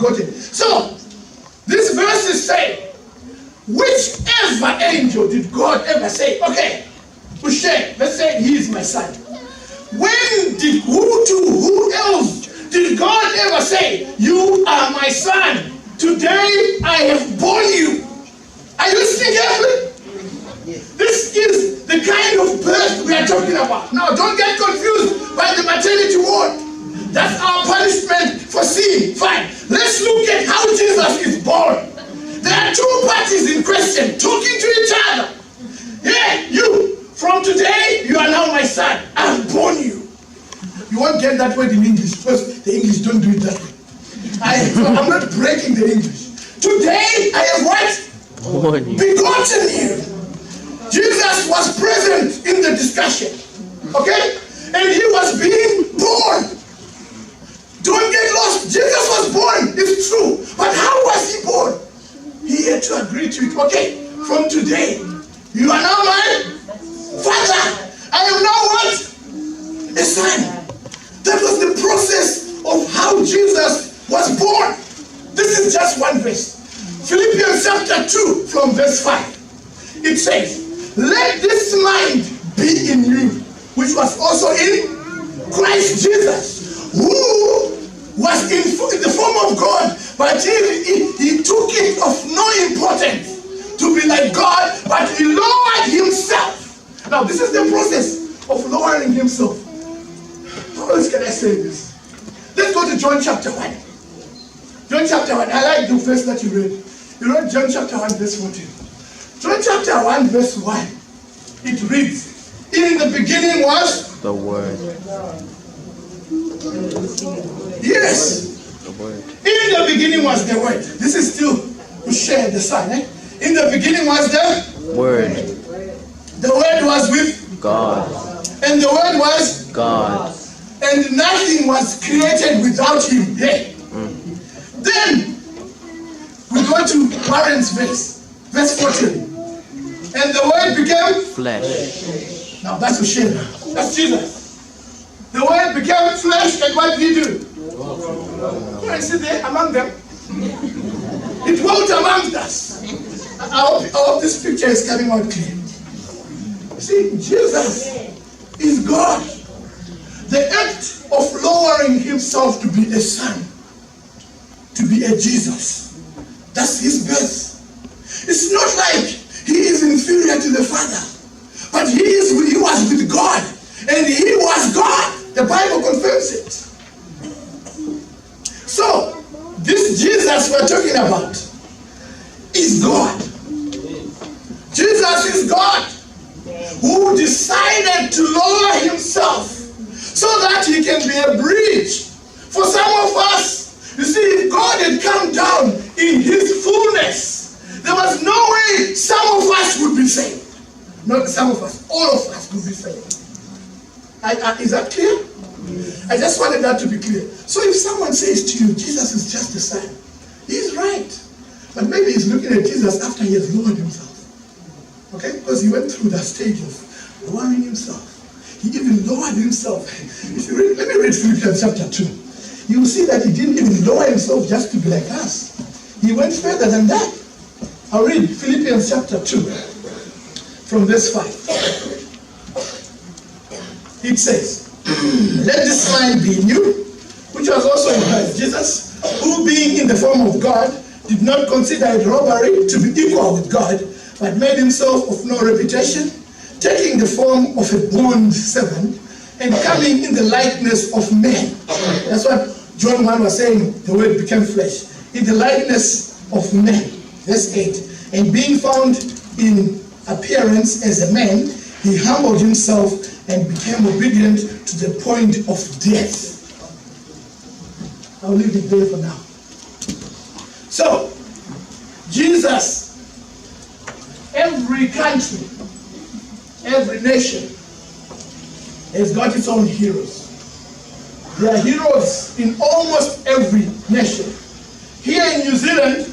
forgotten. So, this verse is saying, whichever angel did God ever say, okay, Ushe, let's say he is my son. Who else did God ever say, you are my son? Today I have born you. Are you listening carefully? Yes. This is the kind of birth we are talking about. Now, don't get confused by the maternity ward. That's our punishment for sin. Fine. Let's look at how Jesus is born. There are two parties in question talking to each other. Hey, you, from today, you are now my son. I have born you. You won't get that word in English because the English don't do it that way. I'm not breaking the English. Today, I have what? Begotten you. Jesus was present in the discussion. Okay? And he was being born. Don't get lost. Jesus was born. It's true. But how was he born? He had to agree to it. Okay, from today, you are now my father. I am now what? A son. That was the process of how Jesus was born. This is just one verse. Philippians chapter 2 from verse 5. It says, let this mind be in you, which was also in Christ Jesus, who was in the form of God, but he took it of no importance to be like God, but he lowered himself. Now this is the process of lowering himself. How else can I say this? Let's go to John chapter 1. John chapter 1. I like the verse that you read. You read John chapter 1 verse 14. John chapter 1 verse 1. It reads, in the beginning was the Word. Yes. The Word. In the beginning was the Word. This is still to share the Son. In the beginning was the Word. The Word was with God. And the Word was God. And nothing was created without him. Hey. Then we go to Warren's verse 14. And the Word became flesh. Now that's a shame. That's Jesus. The Word became flesh, and what did he do? Can I sit there among them? It dwelt among us. I hope this picture is coming out clear. See, Jesus is God. The act of lowering himself to be a son, to be a Jesus, that's his birth. It's not like he is inferior to the Father, but he was with God, and he was God. The Bible confirms it. So, this Jesus we're talking about is God. Jesus is God who decided to lower himself so that he can be a bridge for some of us. You see, if God had come down in his fullness, there was no way some of us would be saved. Not some of us, all of us would be saved. Is that clear? I just wanted that to be clear. So if someone says to you, Jesus is just the Son, he's right. But maybe he's looking at Jesus after he has lowered himself. Okay? Because he went through that stage of lowering himself. He even lowered himself. Let me read Philippians chapter 2. You will see that he didn't even lower himself just to be like us. He went further than that. I'll read Philippians chapter 2 from verse 5. It says, let this mind be in you, which was also in Christ Jesus, who being in the form of God, did not consider it robbery to be equal with God, but made himself of no reputation, taking the form of a bond servant, and coming in the likeness of men. That's what John 1 was saying, the Word became flesh. In the likeness of men. Verse 8. And being found in appearance as a man, he humbled himself and became obedient to the point of death. I'll leave it there for now. So, Jesus, every country, every nation has got its own heroes. There are heroes in almost every nation. Here in New Zealand,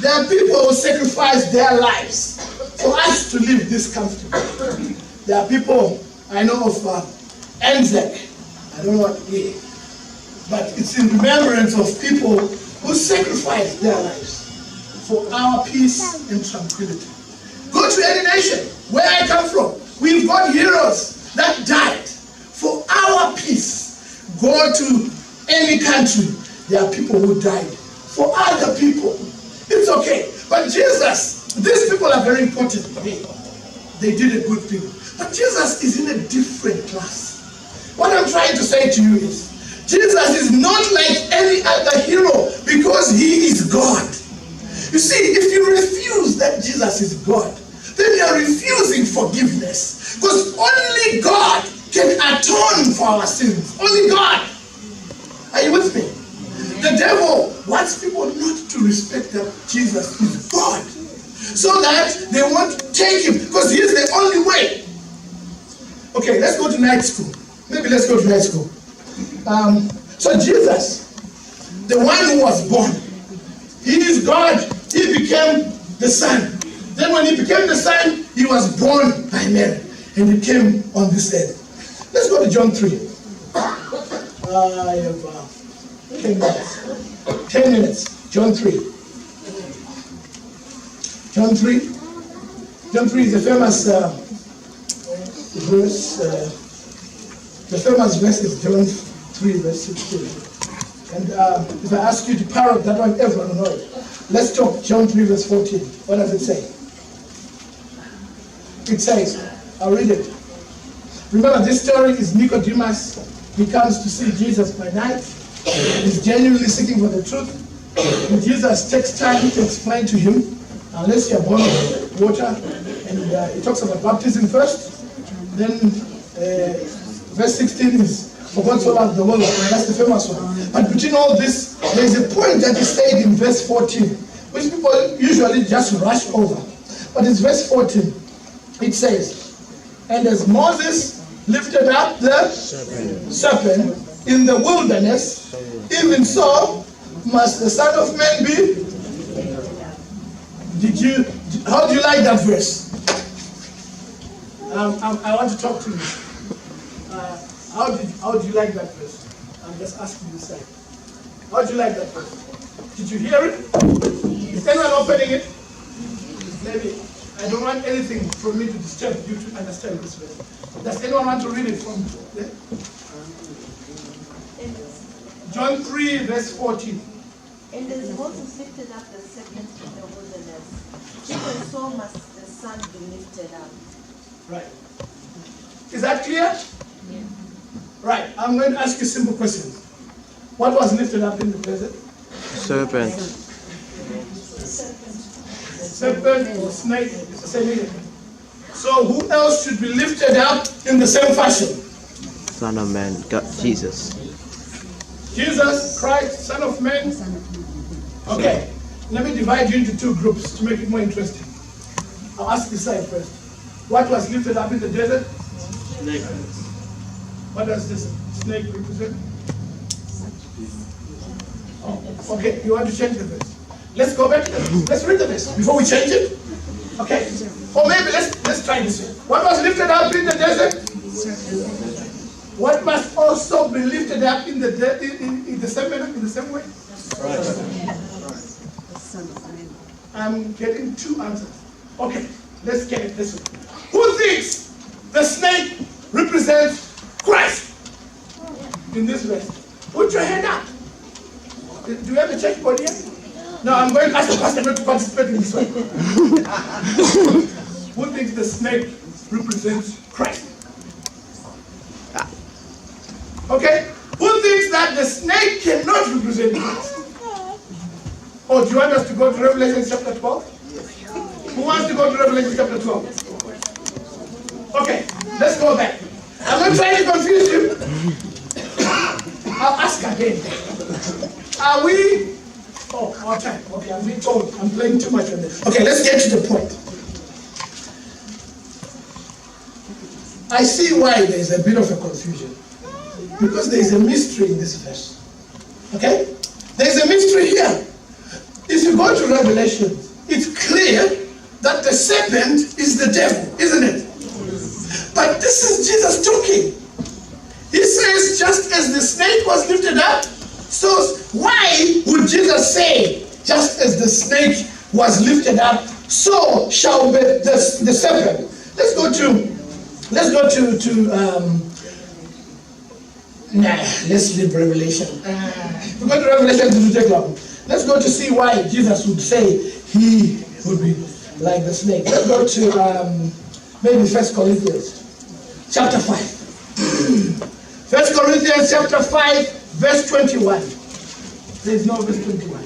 there are people who sacrifice their lives for us to live this comfortably. There are people, I know of Anzac, I don't know what it is, but it's in remembrance of people who sacrificed their lives for our peace and tranquility. Go to any nation where I come from. We've got heroes that died for our peace. Go to any country. There are people who died for other people. It's okay. But Jesus, these people are very important to me. They did a good thing. But Jesus is in a different class. What I'm trying to say to you is, Jesus is not like any other hero because he is God. You see, if you refuse that Jesus is God, then you are refusing forgiveness. Because only God can atone for our sins. Only God. Are you with me? The devil wants people not to respect that Jesus is God, so that they won't take him, because he is the only way. Okay, let's go to night school. Maybe let's go to night school. So Jesus, the one who was born, he is God. He became the Son. Then when he became the Son, he was born by Mary, and he came on this earth. Let's go to John 3. I have 10 minutes. 10 minutes. John 3. John 3. John 3 is a famous verse. The famous verse is John 3, verse 16. And if I ask you to parrot that one, everyone will know it. Let's talk John 3, verse 14. What does it say? It says, I'll read it. Remember, this story is Nicodemus. He comes to see Jesus by night. He's genuinely seeking for the truth. And Jesus takes time to explain to him, unless you are born of water. And he talks about baptism first. Then verse 16 is, for God so loved the world. That's the famous one. But between all this, there's a point that is said in verse 14, which people usually just rush over. But it's verse 14. It says, and as Moses lifted up the serpent in the wilderness, even so must the Son of Man be. How do you like that verse? I want to talk to you. How do you like that verse? I'm just asking you side. How do you like that verse? Did you hear it? Is anyone opening it? Maybe. I don't want anything from me to disturb you to understand this verse. Does anyone want to read it from there? John 3, verse 14. And as Moses lifted up the serpent in the wilderness, even so must the Son be lifted up. Right. Is that clear? Yeah. Right. I'm going to ask you a simple question. What was lifted up in the desert? Serpent. Serpent or snake, it's the same thing. So who else should be lifted up in the same fashion? Son of Man, God, Jesus. Jesus Christ, Son of Man. Okay, let me divide you into two groups to make it more interesting. I'll ask this side first. What was lifted up in the desert? Snake. What does this snake represent? Oh, okay, you want to change the verse? Let's go back to the verse. Let's read the verse before we change it. Okay. Or maybe let's try this way. What was lifted up in the desert? What must also be lifted up in the same way? I'm getting two answers. Okay, let's get it this way. Who thinks the snake represents Christ in this verse? Put your hand up. Do you have a church body here? No, I'm going to ask the pastor not to participate in this one. Who thinks the snake represents Christ? Okay? Who thinks that the snake cannot represent Christ? Oh, do you want us to go to Revelation chapter 12? Who wants to go to Revelation chapter 12? Okay, let's go back. I'm not trying to confuse you. I'll ask again. Are we... Oh, more time. Okay, I'm being told. I'm playing too much on this. Okay, let's get to the point. I see why there is a bit of a confusion. Because there is a mystery in this verse. Okay? There is a mystery here. If you go to Revelation, it's clear that the serpent is the devil, isn't it? But this is Jesus talking. He says, just as the snake was lifted up, So why would Jesus say, just as the snake was lifted up, so shall be the serpent? Let's go let's leave Revelation. If we go to Revelation, it will take long. Let's go to see why Jesus would say he would be like the snake. Let's go to maybe 1 Corinthians chapter 5. 1 Corinthians chapter 5, verse 21. There's no verse 21.